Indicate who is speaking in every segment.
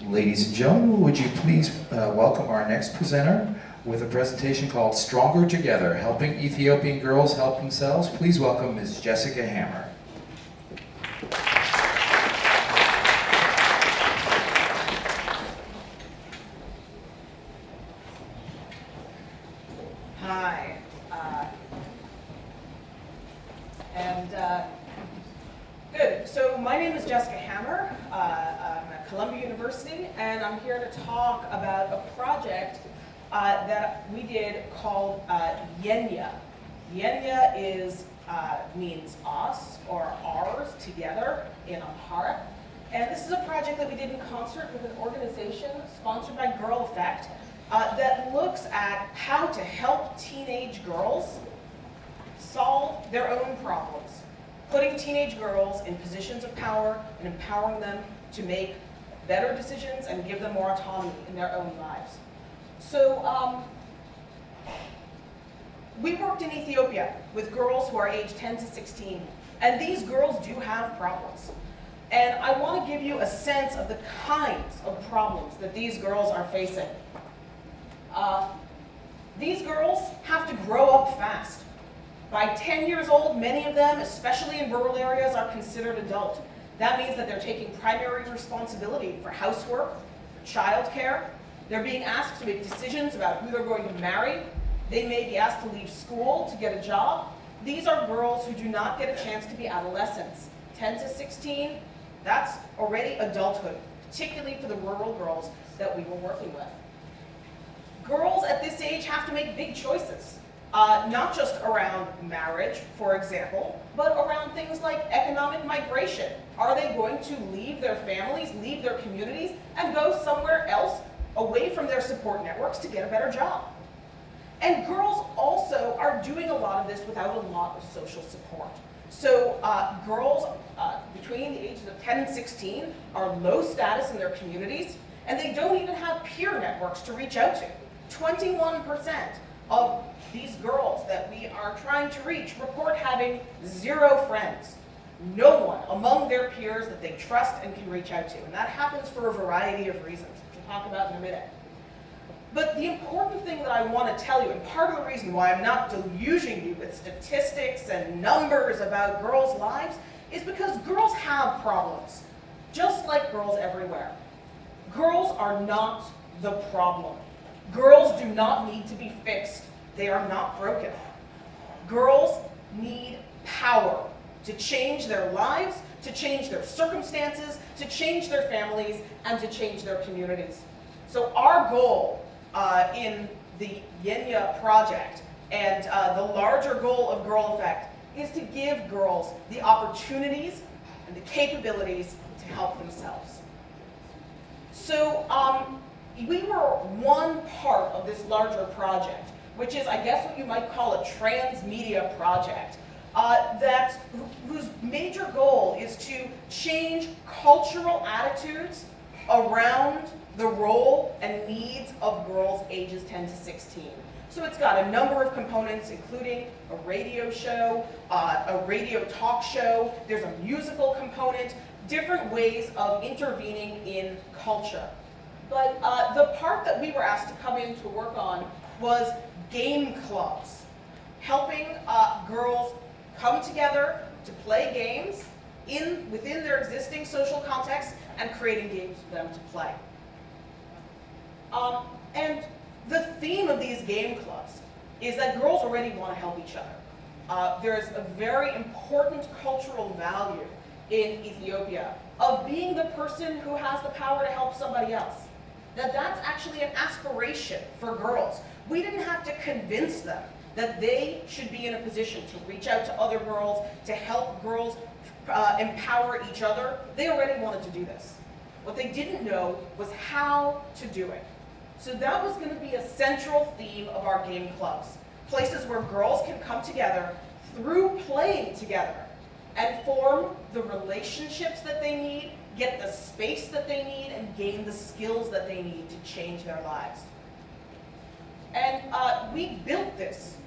Speaker 1: Ladies and gentlemen, would you please welcome our next presenter with a presentation called Stronger Together, Helping Ethiopian Girls Help Themselves. Please welcome Ms. Jessica Hammer.
Speaker 2: Hi. Good. So my name is Jessica Hammer. I'm at Columbia University, and I'm here to talk about a project that we did called Yenya. Yenya means us or ours together in Amharic. And this is a project that we did in concert with an organization sponsored by Girl Effect that looks at how to help teenage girls solve their own problems, putting teenage girls in positions of power and empowering them to make better decisions and give them more autonomy in their own lives. So we worked in Ethiopia with girls who are aged 10 to 16, and these girls do have problems. And I want to give you a sense of the kinds of problems that these girls are facing. These girls have to grow up fast. By 10 years old, many of them, especially in rural areas, are considered adult. That means that they're taking primary responsibility for housework, childcare. They're being asked to make decisions about who they're going to marry. They may be asked to leave school to get a job. These are girls who do not get a chance to be adolescents. 10 to 16, that's already adulthood, particularly for the rural girls that we were working with. Girls at this age have to make big choices. Not just around marriage, for example, but around things like economic migration. Are they going to leave their families, leave their communities, and go somewhere else away from their support networks to get a better job? And girls also are doing a lot of this without a lot of social support. So girls between the ages of 10 and 16 are low status in their communities, and they don't even have peer networks to reach out to. 21% of these girls that we are trying to reach report having zero friends, no one among their peers that they trust and can reach out to. And that happens for a variety of reasons, which we'll talk about in a minute. But the important thing that I want to tell you, and part of the reason why I'm not deluging you with statistics and numbers about girls' lives, is because girls have problems, just like girls everywhere. Girls are not the problem. Girls do not need to be fixed. They are not broken. Girls need power to change their lives, to change their circumstances, to change their families, and to change their communities. So our goal in the Yenya project and the larger goal of Girl Effect is to give girls the opportunities and the capabilities to help themselves. So we were one part of this larger project, which is, I guess, what you might call a transmedia project, whose major goal is to change cultural attitudes around the role and needs of girls ages 10 to 16. So it's got a number of components, including a radio show, a radio talk show, there's a musical component, different ways of intervening in culture. But the part that we were asked to come in to work on was game clubs, helping girls come together to play games within their existing social context and creating games for them to play. And the theme of these game clubs is that girls already want to help each other. There's a very important cultural value in Ethiopia of being the person who has the power to help somebody else. That's actually an aspiration for girls. We didn't have to convince them that they should be in a position to reach out to other girls, to help girls empower each other. They already wanted to do this. What they didn't know was how to do it. So that was going to be a central theme of our game clubs. Places where girls can come together through playing together and form the relationships that they need, get the space that they need, and gain the skills that they need to change their lives. And we built this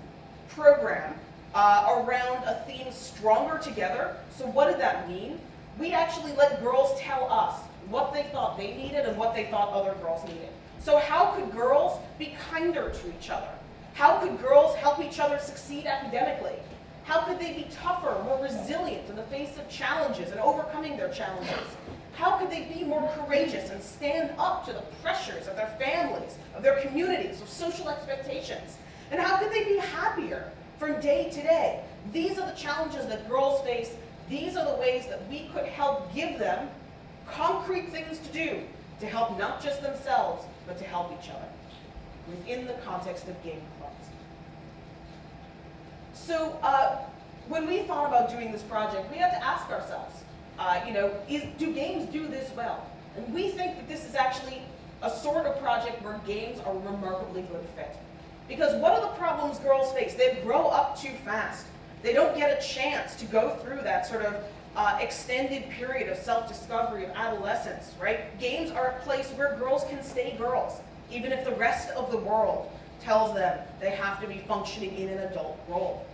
Speaker 2: program around a theme, Stronger Together. So what did that mean? We actually let girls tell us what they thought they needed and what they thought other girls needed. So how could girls be kinder to each other? How could girls help each other succeed academically? How could they be tougher, more resilient in the face of challenges and overcoming their challenges? How could they be more courageous and stand up to the pressures of their families, of their communities, of social expectations? And how could they be happier from day to day? These are the challenges that girls face. These are the ways that we could help give them concrete things to do to help not just themselves, but to help each other within the context of game clubs. So when we thought about doing this project, we had to ask ourselves, do games do this well? And we think that this is actually a sort of project where games are a remarkably good fit. Because what are the problems girls face? They grow up too fast. They don't get a chance to go through that sort of extended period of self-discovery of adolescence, right? Games are a place where girls can stay girls, even if the rest of the world tells them they have to be functioning in an adult role.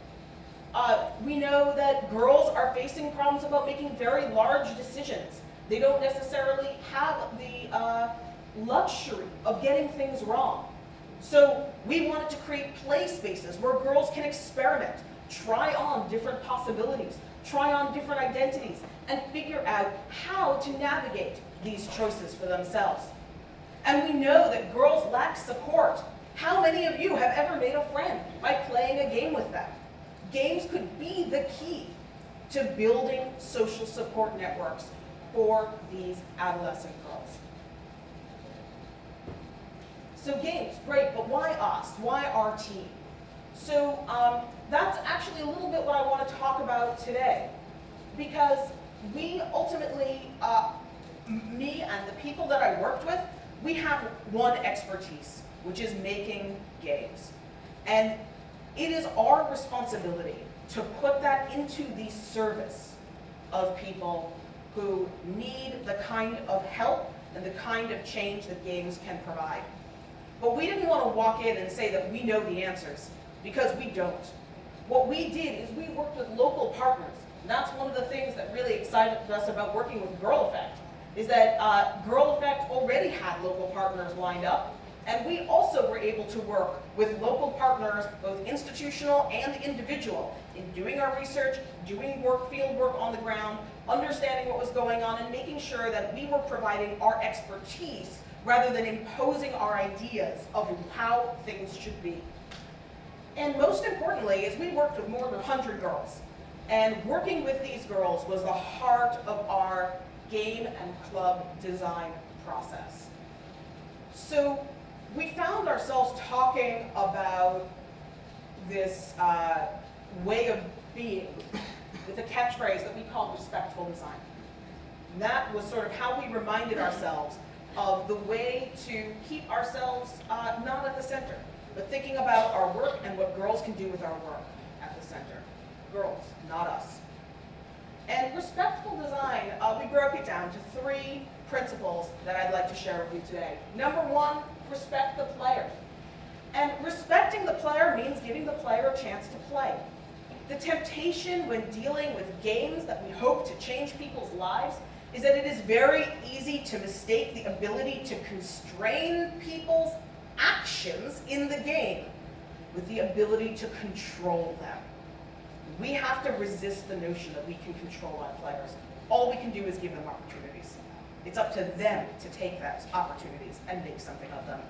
Speaker 2: We know that girls are facing problems about making very large decisions. They don't necessarily have the luxury of getting things wrong. So we wanted to create play spaces where girls can experiment, try on different possibilities, try on different identities, and figure out how to navigate these choices for themselves. And we know that girls lack support. How many of you have ever made a friend by playing a game with them? Games could be the key to building social support networks for these adolescent girls. So games, great, but why us? Why our team? So that's actually a little bit what I want to talk about today. Because we ultimately, me and the people that I worked with, we have one expertise, which is making games. And it is our responsibility to put that into the service of people who need the kind of help and the kind of change that games can provide. But we didn't want to walk in and say that we know the answers, because we don't. What we did is we worked with local partners. And that's one of the things that really excited us about working with Girl Effect, is that Girl Effect already had local partners lined up, and we also were able to work with local partners, both institutional and individual, in doing our research, doing field work on the ground, understanding what was going on, and making sure that we were providing our expertise rather than imposing our ideas of how things should be. And most importantly, is we worked with more than 100 girls. And working with these girls was the heart of our game and club design process. So we found ourselves talking about this way of being with a catchphrase that we call respectful design. And that was sort of how we reminded ourselves of the way to keep ourselves not at the center, but thinking about our work and what girls can do with our work at the center. Girls, not us. And respectful design, we broke it down to 3 principles that I'd like to share with you today. Number 1, respect the player. And respecting the player means giving the player a chance to play. The temptation when dealing with games that we hope to change people's lives is that it is very easy to mistake the ability to constrain people's actions in the game with the ability to control them. We have to resist the notion that we can control our players. All we can do is give them opportunities. It's up to them to take those opportunities and make something of them.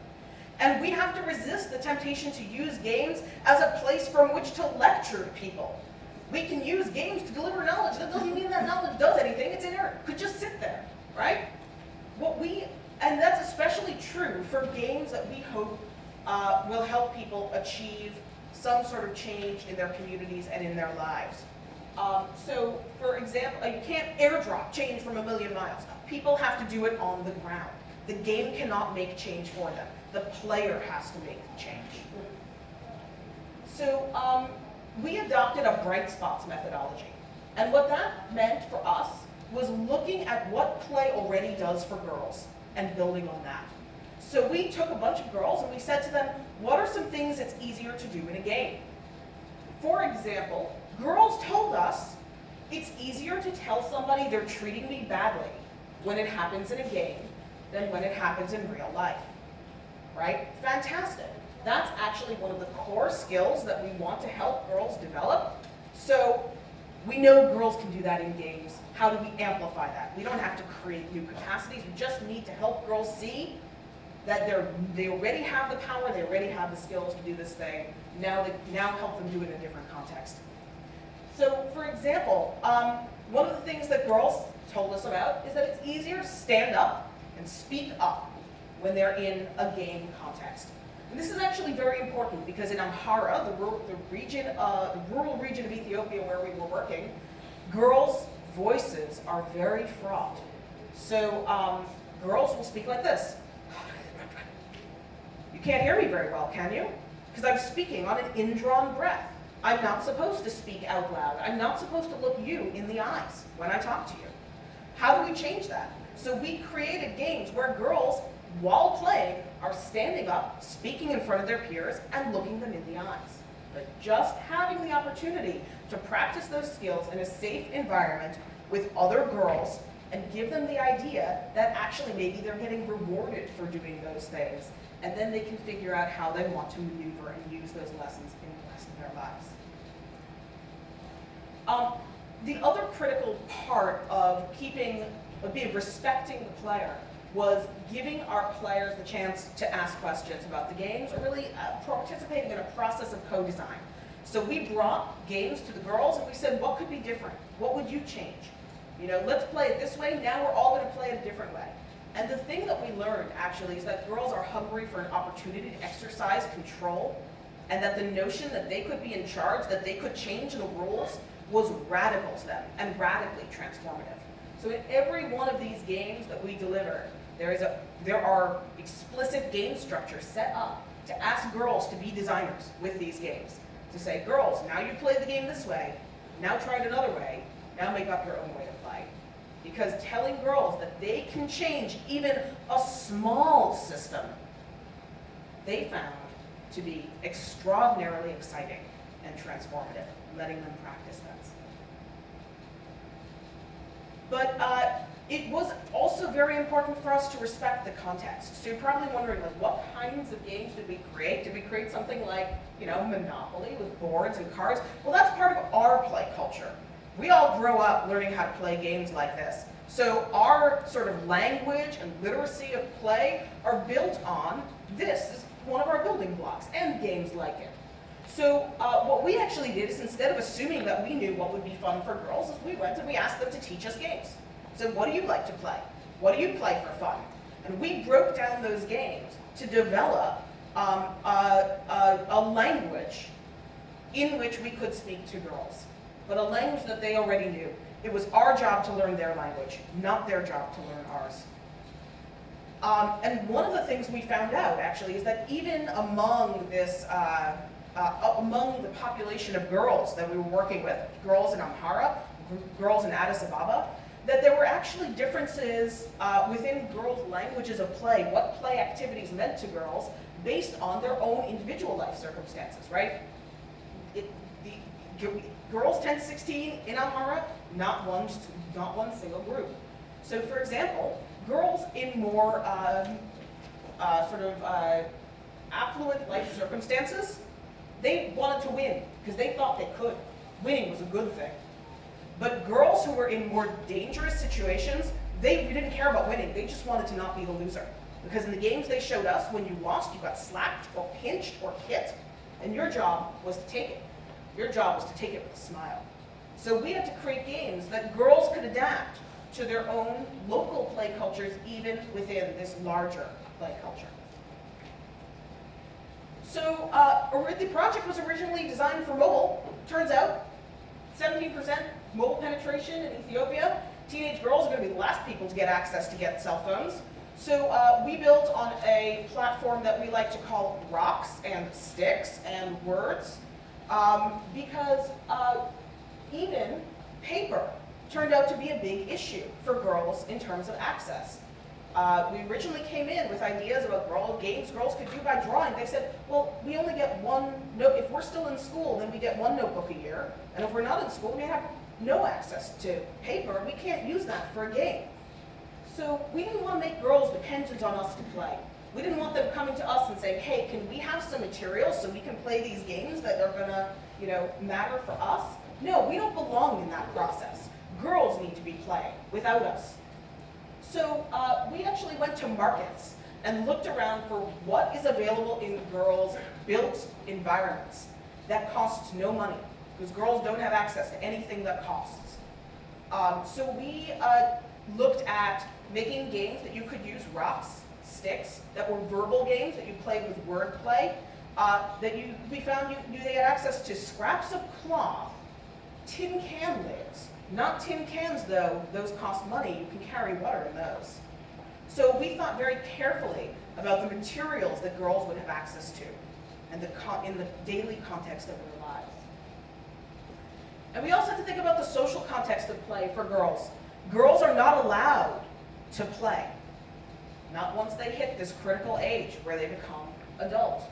Speaker 2: And we have to resist the temptation to use games as a place from which to lecture people. We can use games to deliver knowledge. That doesn't mean that knowledge does anything. It's inert. It could just sit there, right? And that's especially true for games that we hope will help people achieve some sort of change in their communities and in their lives. So, for example, you can't airdrop change from a million miles. People have to do it on the ground. The game cannot make change for them. The player has to make the change. So, we adopted a bright spots methodology. And what that meant for us was looking at what play already does for girls and building on that. So we took a bunch of girls and we said to them, what are some things it's easier to do in a game? For example, girls told us it's easier to tell somebody they're treating me badly when it happens in a game than when it happens in real life, right? Fantastic. That's actually one of the core skills that we want to help girls develop. So we know girls can do that in games. How do we amplify that? We don't have to create new capacities. We just need to help girls see that they already have the power, they already have the skills to do this thing. Now help them do it in a different context. So, for example, one of the things that girls told us about is that it's easier to stand up and speak up when they're in a game context. And this is actually very important because in Amhara, the rural region of Ethiopia where we were working, girls' voices are very fraught. So girls will speak like this. You can't hear me very well, can you? Because I'm speaking on an indrawn breath. I'm not supposed to speak out loud. I'm not supposed to look you in the eyes when I talk to you. How do we change that? So we created games where girls, while playing, are standing up, speaking in front of their peers, and looking them in the eyes. But just having the opportunity to practice those skills in a safe environment with other girls and give them the idea that actually maybe they're getting rewarded for doing those things. And then they can figure out how they want to maneuver and use those lessons in the rest of their lives. The other critical part of respecting the player was giving our players the chance to ask questions about the games, or really participating in a process of co-design. So we brought games to the girls and we said, what could be different? What would you change? You know, let's play it this way, now we're all going to play it a different way. And the thing that we learned, actually, is that girls are hungry for an opportunity to exercise control, and that the notion that they could be in charge, that they could change the rules, was radical to them, and radically transformative. So in every one of these games that we deliver, there are explicit game structures set up to ask girls to be designers with these games. To say, girls, now you played the game this way, now try it another way, now make up your own way to play. Because telling girls that they can change even a small system, they found to be extraordinarily exciting and transformative, letting them practice that. But it was also very important for us to respect the context. So you're probably wondering, like, what kinds of games did we create? Did we create something like, you know, Monopoly with boards and cards? Well, that's part of our play culture. We all grow up learning how to play games like this. So our sort of language and literacy of play are built on this is one of our building blocks, and games like it. So what we actually did is, instead of assuming that we knew what would be fun for girls, is we went and we asked them to teach us games. So what do you like to play? What do you play for fun? And we broke down those games to develop a language in which we could speak to girls, but a language that they already knew. It was our job to learn their language, not their job to learn ours. And one of the things we found out, actually, is that even among this, among the population of girls that we were working with, girls in Amhara, girls in Addis Ababa, that there were actually differences within girls' languages of play, what play activities meant to girls, based on their own individual life circumstances, right? Girls 10 to 16 in Amhara, not one single group. So for example, girls in more affluent life circumstances, they wanted to win because they thought they could. Winning was a good thing. But girls who were in more dangerous situations, they didn't care about winning. They just wanted to not be the loser. Because in the games they showed us, when you lost, you got slapped or pinched or hit, and your job was to take it. Your job was to take it with a smile. So we had to create games that girls could adapt to their own local play cultures, even within this larger play culture. So the project was originally designed for mobile. Turns out, 17% mobile penetration in Ethiopia. Teenage girls are going to be the last people to get access to get cell phones. So we built on a platform that we like to call rocks and sticks and words, because even paper turned out to be a big issue for girls in terms of access. We originally came in with ideas about games girls could do by drawing. They said, well, we only get one note. If we're still in school, then we get one notebook a year. And if we're not in school, we have no access to paper. We can't use that for a game. So we didn't want to make girls dependent on us to play. We didn't want them coming to us and saying, hey, can we have some materials so we can play these games that are gonna, matter for us? No, we don't belong in that process. Girls need to be playing without us. So we actually went to markets and looked around for what is available in girls' built environments that costs no money, because girls don't have access to anything that costs. So we looked at making games that you could use rocks, sticks, that were verbal games that you played with wordplay, we found they had access to scraps of cloth, tin can lids. Not tin cans though, those cost money, you can carry water in those. So we thought very carefully about the materials that girls would have access to and in the daily context of their lives. And we also have to think about the social context of play for girls. Girls are not allowed to play, not once they hit this critical age where they become adult.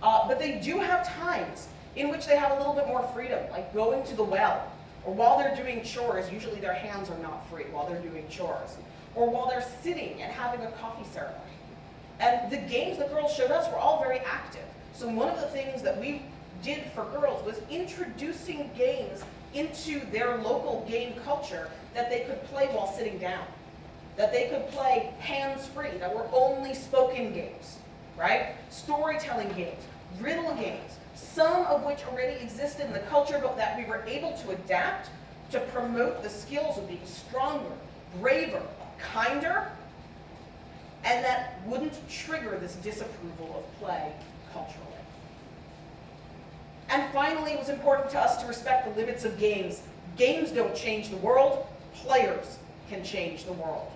Speaker 2: But they do have times in which they have a little bit more freedom, like going to the well, or while they're doing chores, usually their hands are not free while they're doing chores, or while they're sitting and having a coffee ceremony. And the games that girls showed us were all very active. So one of the things that we did for girls was introducing games into their local game culture that they could play while sitting down, that they could play hands-free, that were only spoken games, right? Storytelling games, riddle games, some of which already existed in the culture, but that we were able to adapt to promote the skills of being stronger, braver, kinder, and that wouldn't trigger this disapproval of play culturally. And finally, it was important to us to respect the limits of games. Games don't change the world, players can change the world.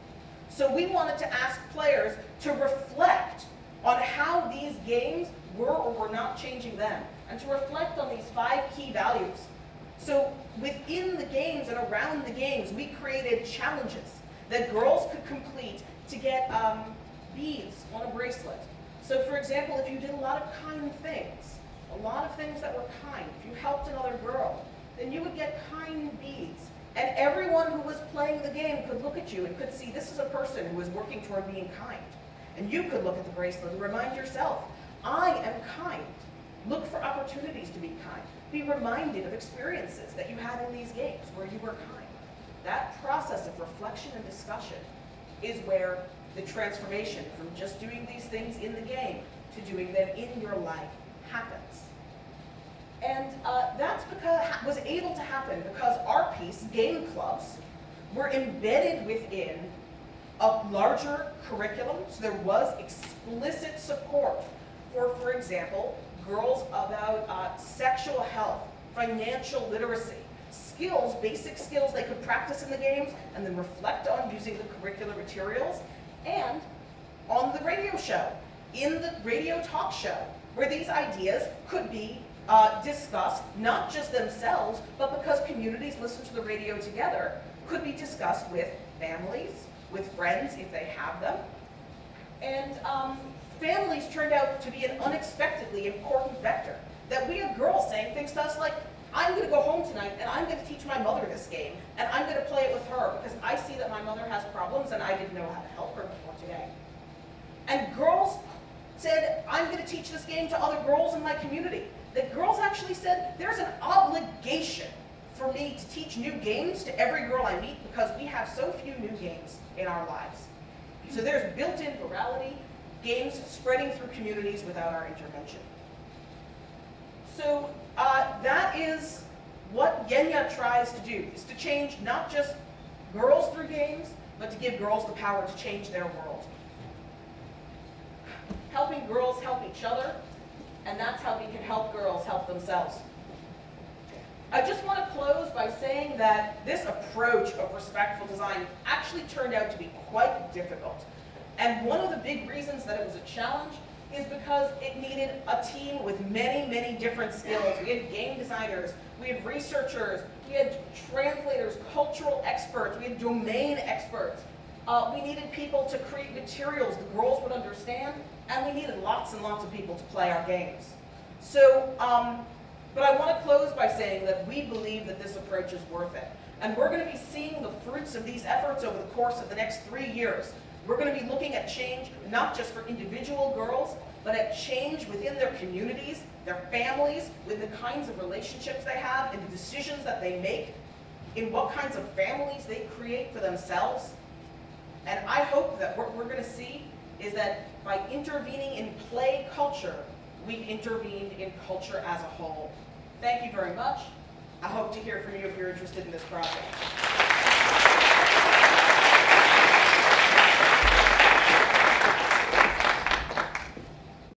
Speaker 2: So we wanted to ask players to reflect on how these games were or were not changing them, and to reflect on these 5 key values. So within the games and around the games, we created challenges that girls could complete to get beads on a bracelet. So for example, if you did a lot of kind things, a lot of things that were kind, if you helped another girl, then you would get kind beads. And everyone who was playing the game could look at you and could see this is a person who is working toward being kind. And you could look at the bracelet and remind yourself, I am kind. Look for opportunities to be kind. Be reminded of experiences that you had in these games where you were kind. That process of reflection and discussion is where the transformation from just doing these things in the game to doing them in your life happens. And that's was able to happen because our piece, game clubs, were embedded within a larger curriculum. So there was explicit support for example, girls about sexual health, financial literacy, skills, basic skills they could practice in the games and then reflect on using the curricular materials, and on the radio show, in the radio talk show, where these ideas could be discussed, not just themselves, but because communities listen to the radio together, could be discussed with families, with friends if they have them. And families turned out to be an unexpectedly important vector. That we had girls saying things to us like, I'm going to go home tonight and I'm going to teach my mother this game and I'm going to play it with her because I see that my mother has problems and I didn't know how to help her before today. And girls said, I'm going to teach this game to other girls in my community. That girls actually said, there's an obligation for me to teach new games to every girl I meet because we have so few new games in our lives. So there's built-in virality, games spreading through communities without our intervention. So that is what Yenya tries to do, is to change not just girls through games, but to give girls the power to change their world. Helping girls help each other, and that's how we can help girls help themselves. I just want to close by saying that this approach of respectful design actually turned out to be quite difficult. And one of the big reasons that it was a challenge is because it needed a team with many, many different skills. We had game designers, we had researchers, we had translators, cultural experts, we had domain experts. We needed people to create materials the girls would understand, and we needed lots and lots of people to play our games. So, but I want to close by saying that we believe that this approach is worth it. And we're going to be seeing the fruits of these efforts over the course of the next 3 years. We're going to be looking at change, not just for individual girls, but at change within their communities, their families, with the kinds of relationships they have, and the decisions that they make, in what kinds of families they create for themselves. And I hope that what we're going to see is that by intervening in play culture, we've intervened in culture as a whole. Thank you very much. I hope to hear from you if you're interested in this project.